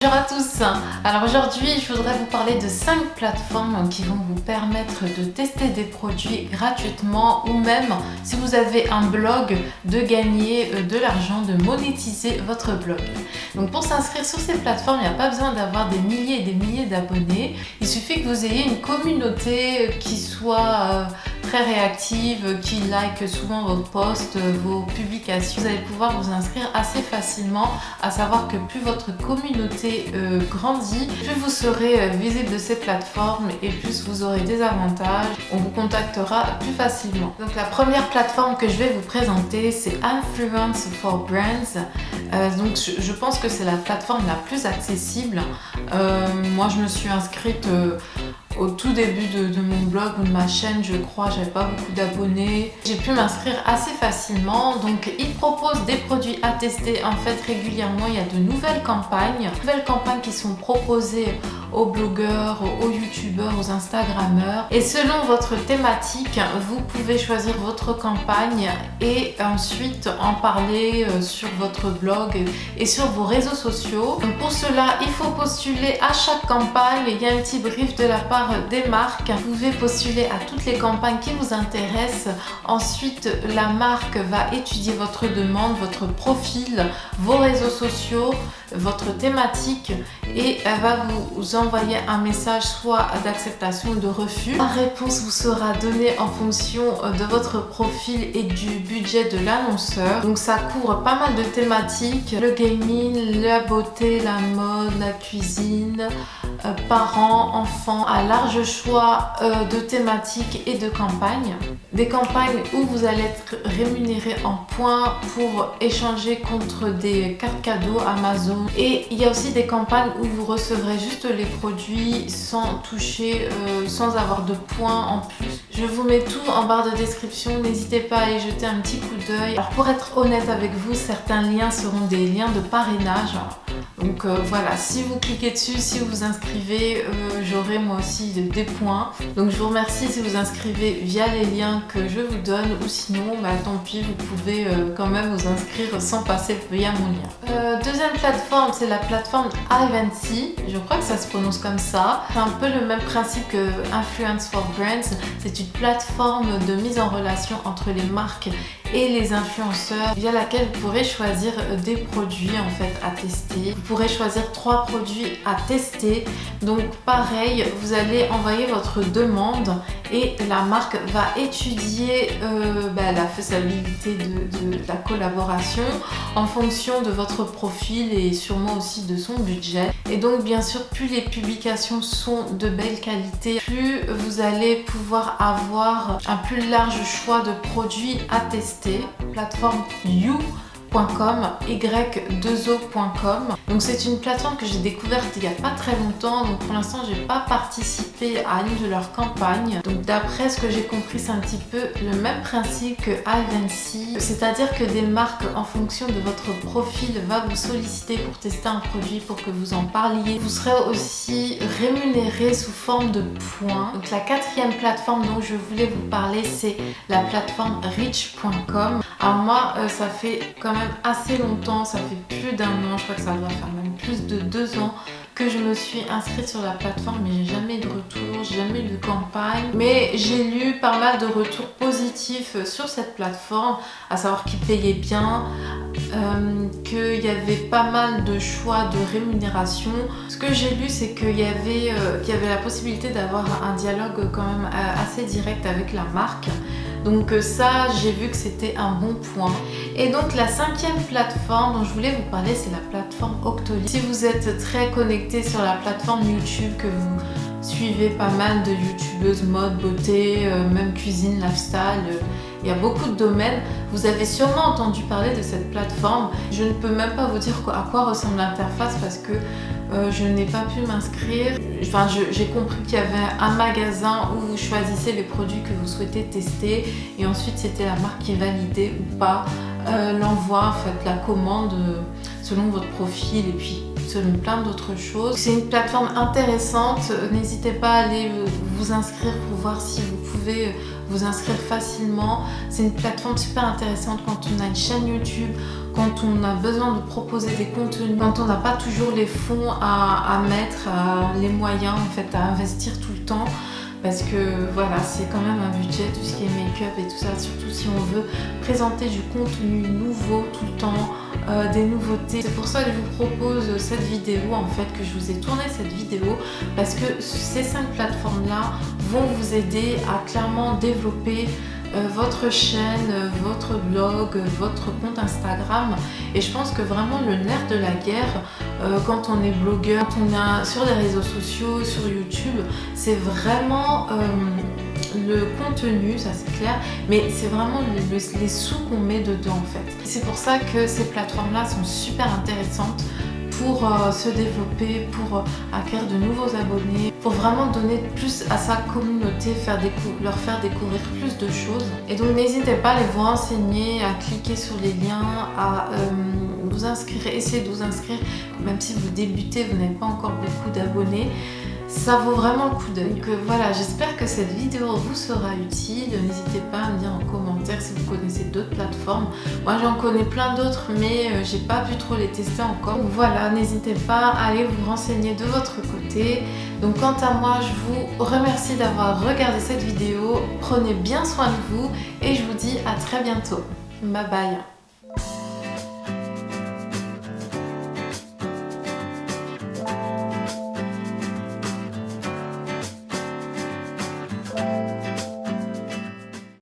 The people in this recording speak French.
Bonjour à tous. Alors aujourd'hui, je voudrais vous parler de 5 plateformes qui vont vous permettre de tester des produits gratuitement ou même, si vous avez un blog, de gagner de l'argent, de monétiser votre blog. Donc pour s'inscrire sur ces plateformes, il n'y a pas besoin d'avoir des milliers et des milliers d'abonnés. Il suffit que vous ayez une communauté qui soit très réactive, qui like souvent vos posts, vos publications. Vous allez pouvoir vous inscrire assez facilement, à savoir que plus votre communauté grandit, plus vous serez visible de ces plateformes et plus vous aurez des avantages. On vous contactera plus facilement. Donc la première plateforme que je vais vous présenter, c'est Influence for Brands. Donc je pense que c'est la plateforme la plus accessible. Moi je me suis inscrite au tout début de mon blog ou de ma chaîne, je crois, j'avais pas beaucoup d'abonnés. J'ai pu m'inscrire assez facilement. Donc il propose des produits à tester. En fait, régulièrement, il y a de nouvelles campagnes qui sont proposées aux blogueurs, aux youtubeurs, aux instagrammeurs. Et selon votre thématique, vous pouvez choisir votre campagne et ensuite en parler sur votre blog et sur vos réseaux sociaux. Donc pour cela, il faut postuler à chaque campagne. Il y a un petit brief de la part des marques. Vous pouvez postuler à toutes les campagnes qui vous intéressent. Ensuite, la marque va étudier votre demande, votre profil, vos réseaux sociaux, votre thématique et elle va vous envoyer un message soit d'acceptation ou de refus. La réponse vous sera donnée en fonction de votre profil et du budget de l'annonceur. Donc ça couvre pas mal de thématiques, le gaming, la beauté, la mode, la cuisine, parents, enfants, un large choix de thématiques et de campagnes. Des campagnes où vous allez être rémunéré en points pour échanger contre des cartes cadeaux Amazon. Et il y a aussi des campagnes où vous recevrez juste les produits sans toucher, sans avoir de points en plus. Je vous mets tout en barre de description, n'hésitez pas à y jeter un petit coup d'œil. Alors pour être honnête avec vous, certains liens seront des liens de parrainage. Donc voilà, si vous cliquez dessus, si vous vous inscrivez, j'aurai moi aussi des points. Donc je vous remercie si vous inscrivez via les liens que je vous donne ou sinon, tant pis, vous pouvez quand même vous inscrire sans passer via mon lien. Deuxième plateforme, c'est la plateforme Ivancy. Je crois que ça se prononce comme ça. C'est un peu le même principe que Influence for Brands. C'est une plateforme de mise en relation entre les marques et les influenceurs via laquelle vous pourrez choisir des produits en fait à tester. Vous pourrez choisir 3 produits à tester. Donc pareil, vous allez envoyer votre demande et la marque va étudier la faisabilité de la collaboration en fonction de votre profil et sûrement aussi de son budget. Et donc bien sûr, plus les publications sont de belle qualité, plus vous allez pouvoir avoir un plus large choix de produits à tester. Plateforme you.com, y2o.com. Donc c'est une plateforme que j'ai découverte il n'y a pas très longtemps, donc pour l'instant j'ai pas participé à une de leurs campagnes. Donc d'après ce que j'ai compris, c'est un petit peu le même principe que Ivancy, c'est-à-dire que des marques en fonction de votre profil va vous solliciter pour tester un produit, pour que vous en parliez. Vous serez aussi rémunéré sous forme de points. Donc la 4e plateforme dont je voulais vous parler, c'est la plateforme reach.com. Alors moi ça fait quand même assez longtemps, ça fait plus d'1 an, je crois que ça doit faire même plus de 2 ans que je me suis inscrite sur la plateforme, mais j'ai jamais eu de retour, j'ai jamais eu de campagne. Mais j'ai lu pas mal de retours positifs sur cette plateforme, à savoir qu'ils payaient bien, qu'il y avait pas mal de choix de rémunération. Ce que j'ai lu, c'est qu'il y avait la possibilité d'avoir un dialogue quand même assez direct avec la marque. Donc ça, j'ai vu que c'était un bon point. Et donc la 5e plateforme dont je voulais vous parler, c'est la plateforme Octoly. Si vous êtes très connecté sur la plateforme YouTube, que vous suivez pas mal de youtubeuses mode, beauté, même cuisine, lifestyle, il y a beaucoup de domaines, vous avez sûrement entendu parler de cette plateforme. Je ne peux même pas vous dire à quoi ressemble l'interface parce que je n'ai pas pu m'inscrire. Enfin, j'ai compris qu'il y avait un magasin où vous choisissez les produits que vous souhaitez tester et ensuite c'était la marque qui validait ou pas l'envoi, en fait, la commande selon votre profil et puis selon plein d'autres choses. C'est une plateforme intéressante, n'hésitez pas à aller vous inscrire pour voir si vous pouvez vous inscrire facilement. C'est une plateforme super intéressante quand on a une chaîne YouTube, quand on a besoin de proposer des contenus, quand on n'a pas toujours les fonds à mettre, les moyens en fait à investir tout le temps. Parce que voilà, c'est quand même un budget, tout ce qui est make-up et tout ça, surtout si on veut présenter du contenu nouveau tout le temps, des nouveautés. C'est pour ça que je vous propose cette vidéo, en fait, que je vous ai tourné cette vidéo, parce que ces 5 plateformes-là vont vous aider à clairement développer votre chaîne, votre blog, votre compte Instagram. Et je pense que vraiment le nerf de la guerre quand on est blogueur, quand on est sur les réseaux sociaux, sur YouTube, c'est vraiment le contenu, ça c'est clair, mais c'est vraiment les sous qu'on met dedans en fait. C'est pour ça que ces plateformes-là sont super intéressantes pour se développer, pour acquérir de nouveaux abonnés, pour vraiment donner plus à sa communauté, leur faire découvrir plus de choses. Et donc n'hésitez pas à aller vous renseigner, à cliquer sur les liens, à vous inscrire, essayer de vous inscrire, même si vous débutez, vous n'avez pas encore beaucoup d'abonnés. Ça vaut vraiment le coup d'œil. Donc voilà, j'espère que cette vidéo vous sera utile. N'hésitez pas à me dire en commentaire si vous connaissez d'autres plateformes. Moi j'en connais plein d'autres, mais j'ai pas pu trop les tester encore. Donc voilà, n'hésitez pas à aller vous renseigner de votre côté. Donc quant à moi, je vous remercie d'avoir regardé cette vidéo. Prenez bien soin de vous et je vous dis à très bientôt. Bye bye.